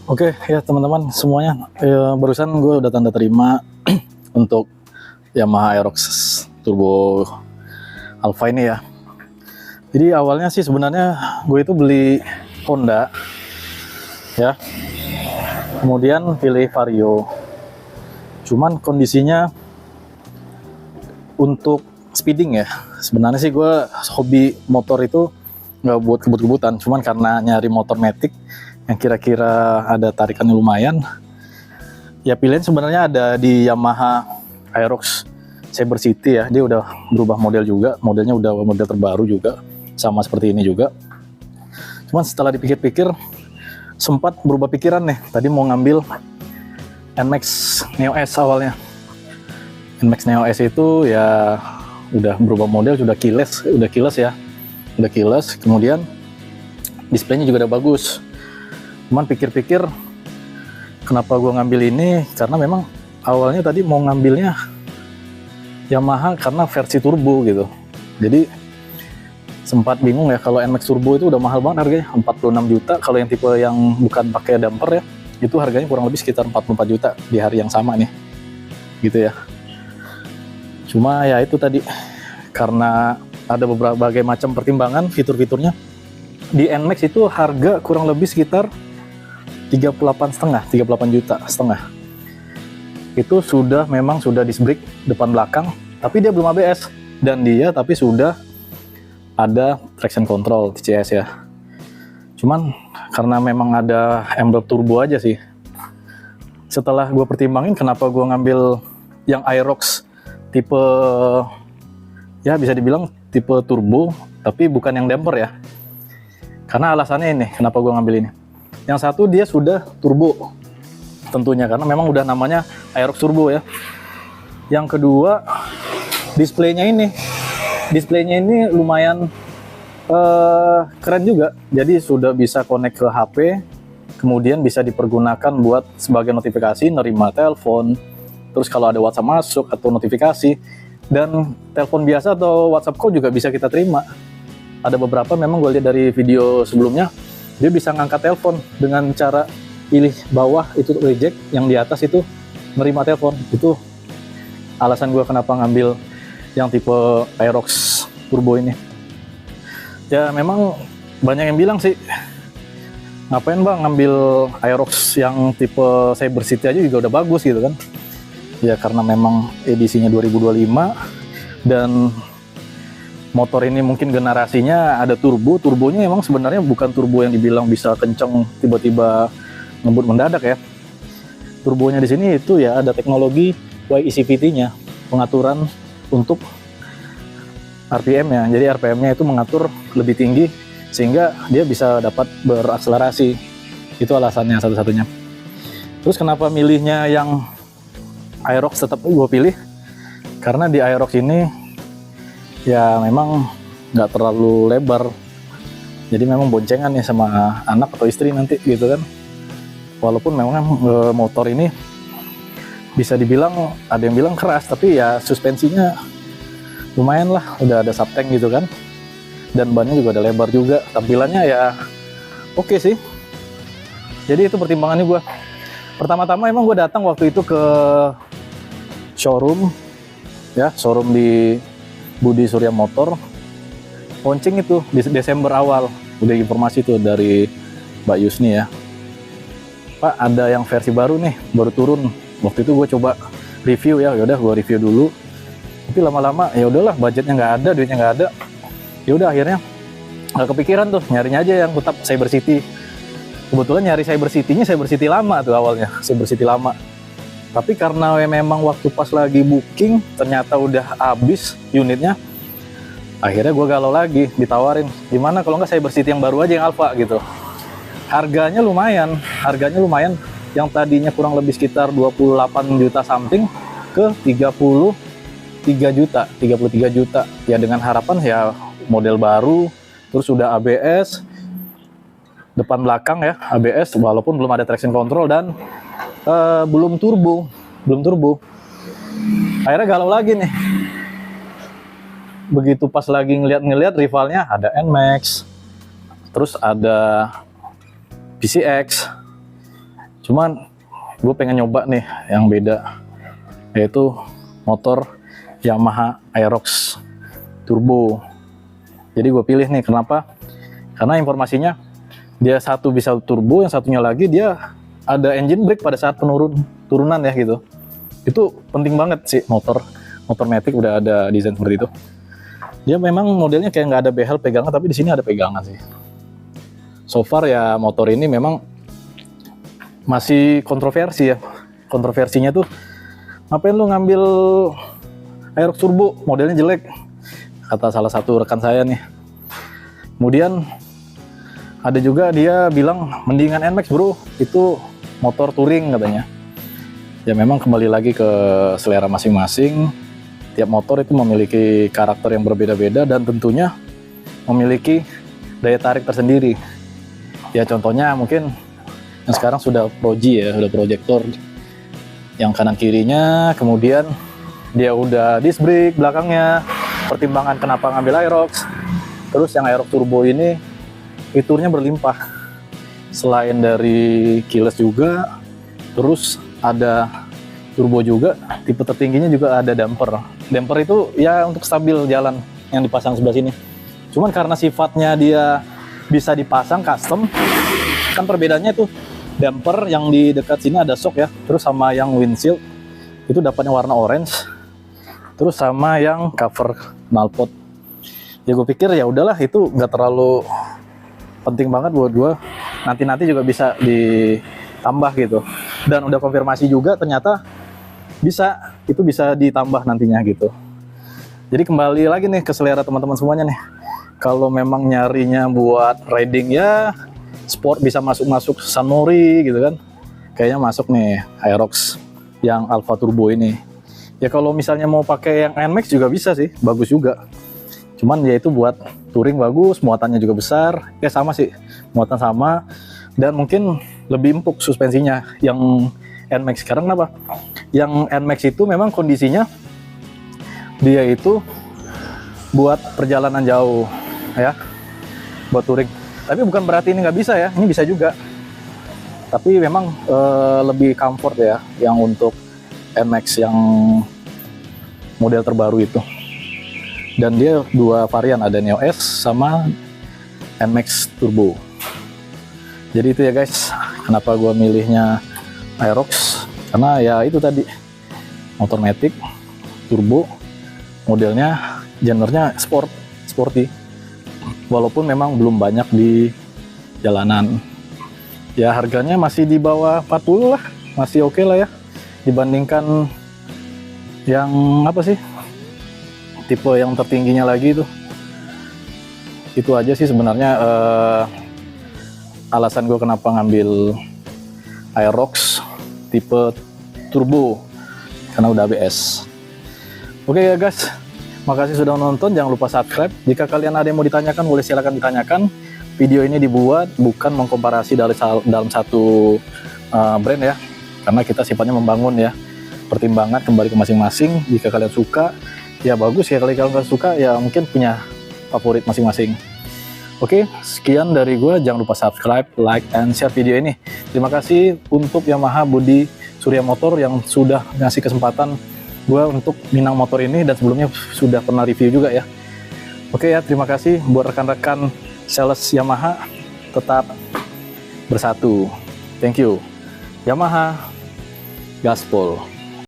Oke ya teman-teman semuanya, barusan gue udah tanda terima untuk Yamaha Aerox Turbo Alpha ini ya. Jadi awalnya sih sebenarnya gue itu beli Honda ya, kemudian pilih Vario. Cuman kondisinya untuk speeding ya, sebenarnya sih gue hobi motor itu nggak buat kebut-kebutan, cuman karena nyari motor matic yang kira-kira ada tarikannya lumayan, ya pilihan sebenarnya ada di Yamaha Aerox Saber City ya. Dia udah berubah model juga, modelnya udah model terbaru juga, sama seperti ini juga. Cuman setelah dipikir-pikir sempat berubah pikiran nih, tadi mau ngambil NMAX Neo S awalnya. NMAX Neo S itu ya udah berubah model, sudah keyless ya, udah keyless, kemudian displaynya juga udah bagus. Cuman pikir-pikir kenapa gue ngambil ini, karena memang awalnya tadi mau ngambilnya Yamaha karena versi turbo gitu. Jadi sempat bingung ya, kalau NMAX turbo itu udah mahal banget harganya, 46 juta. Kalau yang tipe yang bukan pakai damper ya, itu harganya kurang lebih sekitar 44 juta di hari yang sama nih gitu ya. Cuma ya itu tadi, karena ada berbagai macam pertimbangan fitur-fiturnya, di NMAX itu harga kurang lebih sekitar 38 juta setengah. Itu sudah memang sudah disc brake depan belakang, tapi dia belum ABS, dan dia tapi sudah ada traction control TCS ya. Cuman karena memang ada embel turbo aja sih. Setelah gue pertimbangin kenapa gue ngambil yang Aerox tipe, ya bisa dibilang tipe turbo tapi bukan yang damper ya. Karena alasannya ini, kenapa gue ngambil ini. Yang satu, dia sudah turbo tentunya, karena memang udah namanya Aerox Turbo ya. Yang kedua, displaynya ini lumayan keren juga. Jadi sudah bisa connect ke HP, kemudian bisa dipergunakan buat sebagai notifikasi, nerima telepon, terus kalau ada WhatsApp masuk atau notifikasi, dan telepon biasa atau WhatsApp call juga bisa kita terima. Ada beberapa memang gue lihat dari video sebelumnya, dia bisa ngangkat telepon dengan cara pilih bawah itu reject, yang di atas itu nerima telepon. Itu alasan gue kenapa ngambil yang tipe Aerox Turbo ini. Ya memang banyak yang bilang sih, ngapain bang ngambil Aerox yang tipe Saber City aja juga udah bagus gitu kan. Ya karena memang edisinya 2025 dan motor ini mungkin generasinya ada turbonya emang sebenarnya bukan turbo yang dibilang bisa kenceng tiba-tiba ngebut mendadak ya. Turbonya di sini itu ya ada teknologi YECVT-nya, pengaturan untuk RPM-nya. Jadi RPM-nya itu mengatur lebih tinggi sehingga dia bisa dapat berakselerasi. Itu alasannya satu-satunya. Terus kenapa milihnya yang Aerox tetap gue pilih? Karena di Aerox ini ya memang nggak terlalu lebar, jadi memang boncengan ya sama anak atau istri nanti gitu kan. Walaupun memang motor ini bisa dibilang ada yang bilang keras, tapi ya suspensinya lumayan lah, udah ada subtank gitu kan, dan bannya juga ada lebar juga, tampilannya ya oke sih. Jadi itu pertimbangannya gue. Pertama-tama emang gue datang waktu itu ke showroom ya, showroom di Budi Surya Motor, launching itu di Desember awal. Udah informasi tuh dari Mbak Yusni ya, Pak ada yang versi baru nih, baru turun. Waktu itu gue coba review ya, yaudah gue review dulu. Tapi lama-lama ya udahlah, budgetnya nggak ada, duitnya nggak ada. Ya udah akhirnya nggak kepikiran tuh, nyarinya aja yang tetap Saber City. Kebetulan nyari Saber City-nya Saber City lama tuh awalnya, Saber City lama. Tapi karena memang waktu pas lagi booking ternyata udah habis unitnya, akhirnya gue galau lagi, ditawarin gimana kalau nggak Saber City yang baru aja, yang Alpha gitu. Harganya lumayan, yang tadinya kurang lebih sekitar 28 juta something ke 33 juta ya, dengan harapan ya model baru, terus udah ABS depan belakang ya, ABS walaupun belum ada traction control, dan belum turbo. Akhirnya galau lagi nih. Begitu pas lagi ngeliat rivalnya, ada NMAX, terus ada PCX, Cuman gue pengen nyoba nih yang beda, yaitu motor Yamaha Aerox Turbo. Jadi gue pilih nih, kenapa? Karena informasinya dia satu bisa turbo, yang satunya lagi dia ada engine brake pada saat turunan ya gitu. Itu penting banget sih, motor Matic udah ada desain seperti itu. Dia memang modelnya kayak nggak ada behel pegangan, tapi di sini ada pegangan sih. So far ya motor ini memang masih kontroversi ya. Kontroversinya tuh, ngapain lu ngambil Aerox Turbo, modelnya jelek, kata salah satu rekan saya nih. Kemudian ada juga dia bilang mendingan NMAX bro, itu motor touring katanya. Ya memang kembali lagi ke selera masing-masing. Tiap motor itu memiliki karakter yang berbeda-beda dan tentunya memiliki daya tarik tersendiri. Ya contohnya mungkin yang sekarang sudah Pro G ya, udah projector yang kanan kirinya, kemudian dia udah disc brake belakangnya. Pertimbangan kenapa ngambil Aerox. Terus yang Aerox Turbo ini fiturnya berlimpah. Selain dari keyless juga, terus ada turbo juga, tipe tertingginya juga ada damper. Damper itu ya untuk stabil jalan yang dipasang sebelah sini. Cuman karena sifatnya dia bisa dipasang custom, kan perbedaannya tuh damper yang di dekat sini ada shock ya, terus sama yang windshield itu dapatnya warna orange, terus sama yang cover knalpot. Ya gue pikir ya udahlah, itu nggak terlalu penting banget buat gue. Nanti juga bisa ditambah gitu. Dan udah konfirmasi juga ternyata itu bisa ditambah nantinya gitu. Jadi kembali lagi nih ke selera teman-teman semuanya nih. Kalau memang nyarinya buat riding ya sport, bisa masuk Sunmori gitu kan. Kayaknya masuk nih Aerox yang Alpha Turbo ini. Ya kalau misalnya mau pakai yang NMAX juga bisa sih, bagus juga. Cuman ya itu buat touring bagus, muatannya juga besar. Ya sama sih, muatan sama. Dan mungkin lebih empuk suspensinya yang NMAX. Sekarang kenapa? Yang NMAX itu memang kondisinya dia itu buat perjalanan jauh ya, buat touring. Tapi bukan berarti ini nggak bisa ya, ini bisa juga. Tapi memang lebih comfort ya yang untuk NMAX yang model terbaru itu. Dan dia dua varian, ada Neo S sama NMAX Turbo. Jadi itu ya guys, kenapa gua milihnya Aerox, karena ya itu tadi, motor Matic turbo, modelnya genrenya sporty, walaupun memang belum banyak di jalanan. Ya harganya masih di bawah 40 lah, masih oke lah ya, dibandingkan yang apa sih, tipe yang tertingginya lagi itu aja sih sebenarnya alasan gue kenapa ngambil Aerox tipe turbo, karena udah ABS. Oke ya guys, makasih sudah nonton, jangan lupa subscribe. Jika kalian ada yang mau ditanyakan, boleh silakan ditanyakan. Video ini dibuat bukan mengkomparasi dalam satu brand ya, karena kita sifatnya membangun ya, pertimbangan kembali ke masing-masing. Jika kalian suka ya bagus ya, kalau kalian nggak suka ya mungkin punya favorit masing-masing. Oke, sekian dari gue. Jangan lupa subscribe, like, and share video ini. Terima kasih untuk Yamaha Budi Surya Motor yang sudah ngasih kesempatan gue untuk minang motor ini, dan sebelumnya sudah pernah review juga ya. Oke ya, terima kasih buat rekan-rekan sales Yamaha, tetap bersatu. Thank you. Yamaha Gaspol.